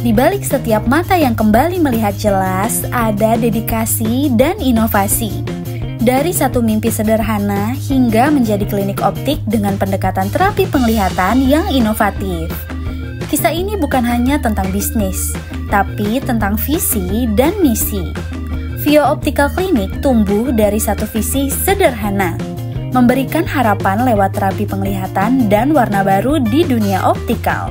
Di balik setiap mata yang kembali melihat jelas, ada dedikasi dan inovasi. Dari satu mimpi sederhana hingga menjadi klinik optik dengan pendekatan terapi penglihatan yang inovatif. Kisah ini bukan hanya tentang bisnis, tapi tentang visi dan misi. Vio Optical Clinic tumbuh dari satu visi sederhana, memberikan harapan lewat terapi penglihatan dan warna baru di dunia optikal.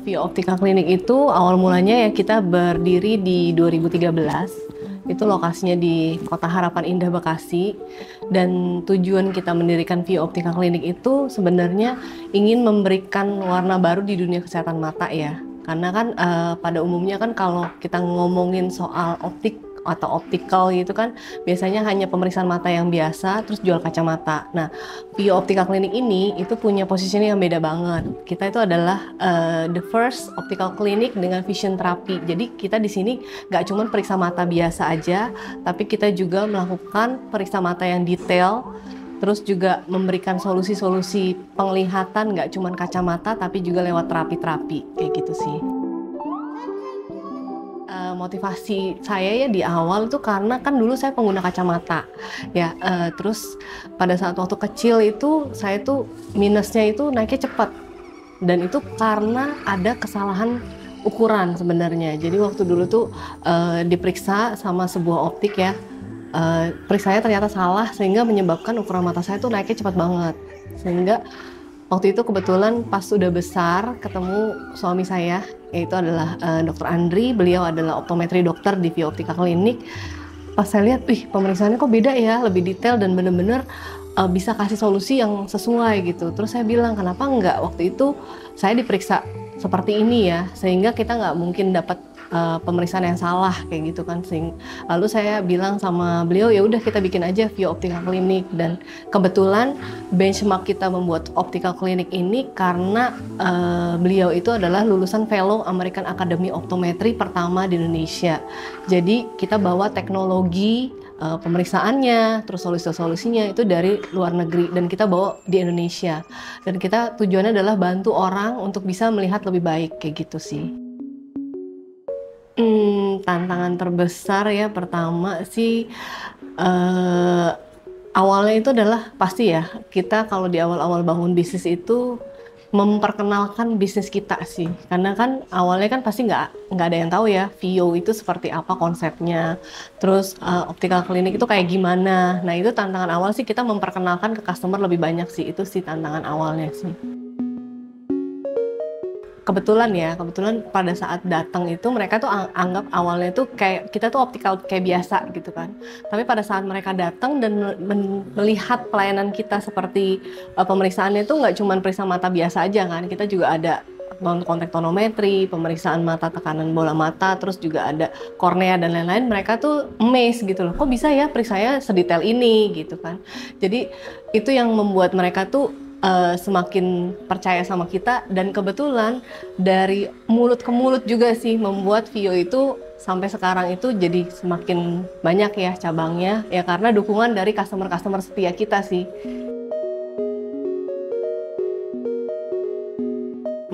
Vio Optical Clinic itu awal mulanya ya kita berdiri di 2013. Itu lokasinya di Kota Harapan Indah, Bekasi. Dan tujuan kita mendirikan Vio Optical Clinic itu sebenarnya ingin memberikan warna baru di dunia kesehatan mata ya. Karena kan pada umumnya kan kalau kita ngomongin soal optik atau optical gitu kan biasanya hanya pemeriksaan mata yang biasa terus jual kacamata. Nah, Vio Optical Clinic ini itu punya positioning yang beda banget. Kita itu adalah the first optical clinic dengan vision therapy. Jadi kita di sini nggak cuma periksa mata biasa aja, tapi kita juga melakukan periksa mata yang detail. Terus juga memberikan solusi-solusi penglihatan nggak cuma kacamata tapi juga lewat terapi-terapi kayak gitu sih. Motivasi saya ya di awal itu karena kan dulu saya pengguna kacamata ya, terus pada saat waktu kecil itu saya tuh minusnya itu naiknya cepat dan itu karena ada kesalahan ukuran sebenarnya. Jadi waktu dulu tuh diperiksa sama sebuah optik ya, periksanya ternyata salah sehingga menyebabkan ukuran mata saya tuh naiknya cepat banget, sehingga waktu itu kebetulan pas sudah besar ketemu suami saya, yaitu adalah Dr. Andri. Beliau adalah optometri dokter di Vio Optical Clinic. Pas saya lihat, pemeriksaannya kok beda ya, lebih detail dan bener-bener bisa kasih solusi yang sesuai gitu. Terus saya bilang, kenapa enggak waktu itu saya diperiksa seperti ini ya, sehingga kita nggak mungkin dapat pemeriksaan yang salah kayak gitu kan. Lalu saya bilang sama beliau, ya udah kita bikin aja Vio Optical Clinic. Dan kebetulan benchmark kita membuat Optical Clinic ini karena beliau itu adalah lulusan Fellow American Academy Optometry pertama di Indonesia. Jadi kita bawa teknologi pemeriksaannya, terus solusi-solusinya itu dari luar negeri dan kita bawa di Indonesia. Dan kita tujuannya adalah bantu orang untuk bisa melihat lebih baik kayak gitu sih. Tantangan terbesar ya pertama sih awalnya itu adalah pasti ya kita kalau di awal-awal bangun bisnis itu memperkenalkan bisnis kita sih, karena kan awalnya kan pasti nggak ada yang tahu ya Vio itu seperti apa konsepnya, terus optical clinic itu kayak gimana. Nah itu tantangan awal sih, kita memperkenalkan ke customer lebih banyak sih, itu sih tantangan awalnya sih. Kebetulan pada saat datang itu mereka tuh anggap awalnya tuh kayak kita tuh optical kayak biasa gitu kan. Tapi pada saat mereka datang dan melihat pelayanan kita seperti pemeriksaannya tuh nggak cuma periksa mata biasa aja kan. Kita juga ada kontak tonometri, pemeriksaan mata, tekanan bola mata, terus juga ada kornea dan lain-lain. Mereka tuh amazed gitu loh, kok bisa ya periksanya sedetail ini gitu kan. Jadi itu yang membuat mereka tuh semakin percaya sama kita, dan kebetulan dari mulut ke mulut juga sih membuat Vio itu sampai sekarang itu jadi semakin banyak ya cabangnya ya, karena dukungan dari customer-customer setia kita sih.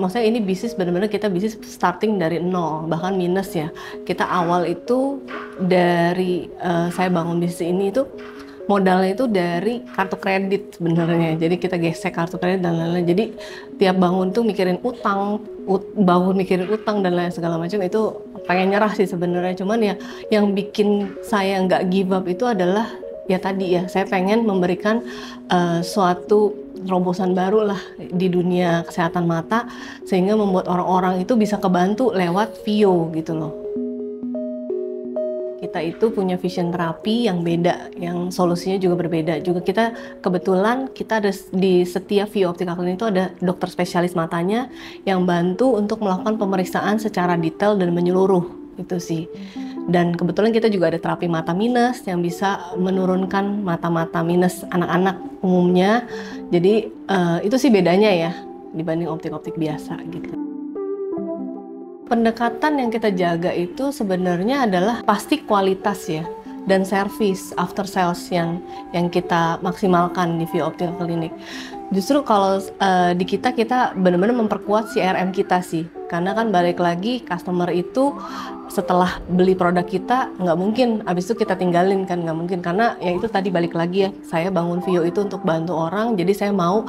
Maksudnya ini bisnis benar-benar kita bisnis starting dari nol, bahkan minus ya. Kita awal itu dari saya bangun bisnis ini itu modalnya itu dari kartu kredit sebenarnya. Jadi kita gesek kartu kredit dan lain-lain. Jadi tiap bangun tuh mikirin utang, mikirin utang dan lain segala macam, itu pengen nyerah sih sebenarnya. Cuman ya yang bikin saya nggak give up itu adalah ya tadi ya, saya pengen memberikan suatu terobosan baru lah di dunia kesehatan mata, sehingga membuat orang-orang itu bisa kebantu lewat Vio gitu loh. Kita itu punya vision terapi yang beda, yang solusinya juga berbeda. Juga kita kebetulan kita ada di setiap Vio Optical Clinic itu ada dokter spesialis matanya yang bantu untuk melakukan pemeriksaan secara detail dan menyeluruh, itu sih. Dan kebetulan kita juga ada terapi mata minus yang bisa menurunkan mata-mata minus anak-anak umumnya. Jadi itu sih bedanya ya dibanding optik-optik biasa gitu. Pendekatan yang kita jaga itu sebenarnya adalah pasti kualitas ya. dan service after sales yang kita maksimalkan di Vio Optical Clinic. Justru kalau di kita benar-benar memperkuat CRM kita sih, karena kan balik lagi customer itu setelah beli produk kita nggak mungkin abis itu kita tinggalin kan, nggak mungkin, karena ya itu tadi balik lagi ya, saya bangun Vio itu untuk bantu orang, jadi saya mau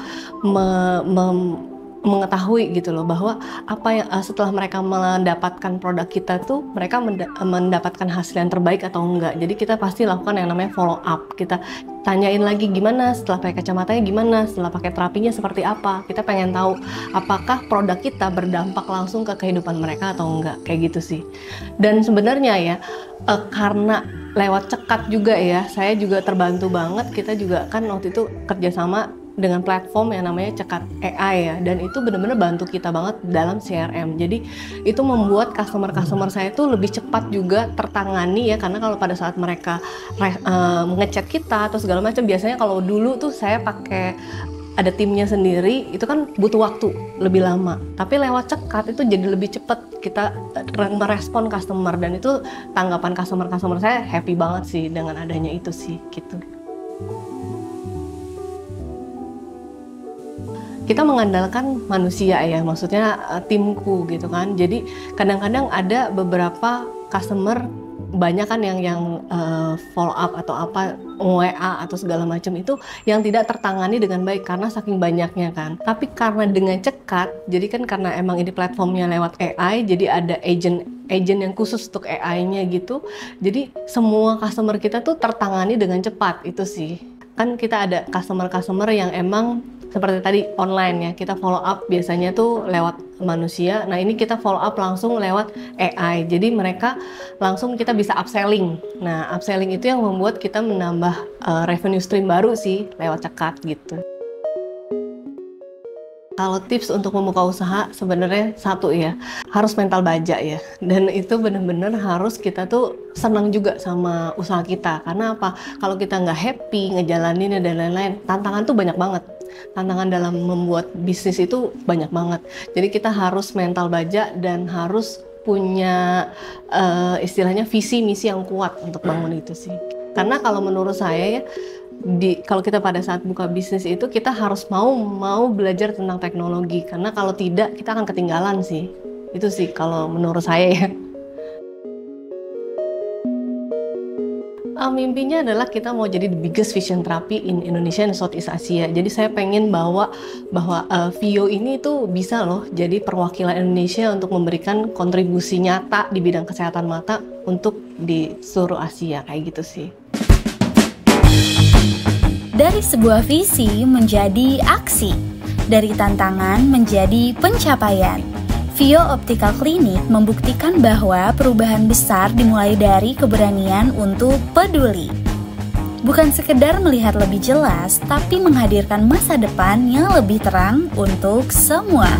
mengetahui gitu loh bahwa apa yang setelah mereka mendapatkan produk kita tuh mereka mendapatkan hasil yang terbaik atau enggak. Jadi kita pasti lakukan yang namanya follow up. Kita tanyain lagi gimana setelah pakai kacamatanya, gimana setelah pakai terapinya seperti apa. Kita pengen tahu apakah produk kita berdampak langsung ke kehidupan mereka atau enggak, kayak gitu sih. Dan sebenarnya ya karena lewat cekat juga ya, saya juga terbantu banget. Kita juga kan waktu itu kerjasama dengan platform yang namanya Cekat AI ya, dan itu benar-benar bantu kita banget dalam CRM. Jadi itu membuat customer saya itu lebih cepat juga tertangani ya, karena kalau pada saat mereka ngechat kita atau segala macam, biasanya kalau dulu tuh saya pakai ada timnya sendiri, itu kan butuh waktu lebih lama. Tapi lewat Cekat itu jadi lebih cepat kita merespon customer, dan itu tanggapan customer saya happy banget sih dengan adanya itu sih gitu. Kita mengandalkan manusia ya, maksudnya timku gitu kan. Jadi kadang-kadang ada beberapa customer, banyak kan yang follow up atau apa, WA atau segala macam itu yang tidak tertangani dengan baik karena saking banyaknya kan. Tapi karena dengan Cekat, jadi kan karena emang ini platformnya lewat AI, jadi ada agent yang khusus untuk AI-nya gitu. Jadi semua customer kita tuh tertangani dengan cepat, itu sih. Kan kita ada customer yang emang seperti tadi online ya, kita follow up biasanya tuh lewat manusia. Nah ini kita follow up langsung lewat AI, jadi mereka langsung kita bisa upselling. Nah upselling itu yang membuat kita menambah revenue stream baru sih lewat Cekat gitu. Kalau tips untuk membuka usaha sebenarnya satu ya, harus mental baja ya. Dan itu benar-benar harus kita tuh senang juga sama usaha kita. Karena apa? Kalau kita nggak happy ngejalaninnya dan lain-lain, tantangan tuh banyak banget. Tantangan dalam membuat bisnis itu banyak banget. Jadi kita harus mental baja dan harus punya istilahnya visi misi yang kuat untuk bangun itu sih. Karena kalau menurut saya ya, kalau kita pada saat buka bisnis itu kita harus mau belajar tentang teknologi, karena kalau tidak kita akan ketinggalan sih. Itu sih kalau menurut saya ya. Mimpinya adalah kita mau jadi the biggest vision therapy in Indonesia and Southeast Asia. Jadi saya pengen bahwa Vio ini tuh bisa loh jadi perwakilan Indonesia untuk memberikan kontribusi nyata di bidang kesehatan mata untuk di seluruh Asia, kayak gitu sih. Dari sebuah visi menjadi aksi, dari tantangan menjadi pencapaian. Vio Optical Clinic membuktikan bahwa perubahan besar dimulai dari keberanian untuk peduli. Bukan sekedar melihat lebih jelas, tapi menghadirkan masa depan yang lebih terang untuk semua.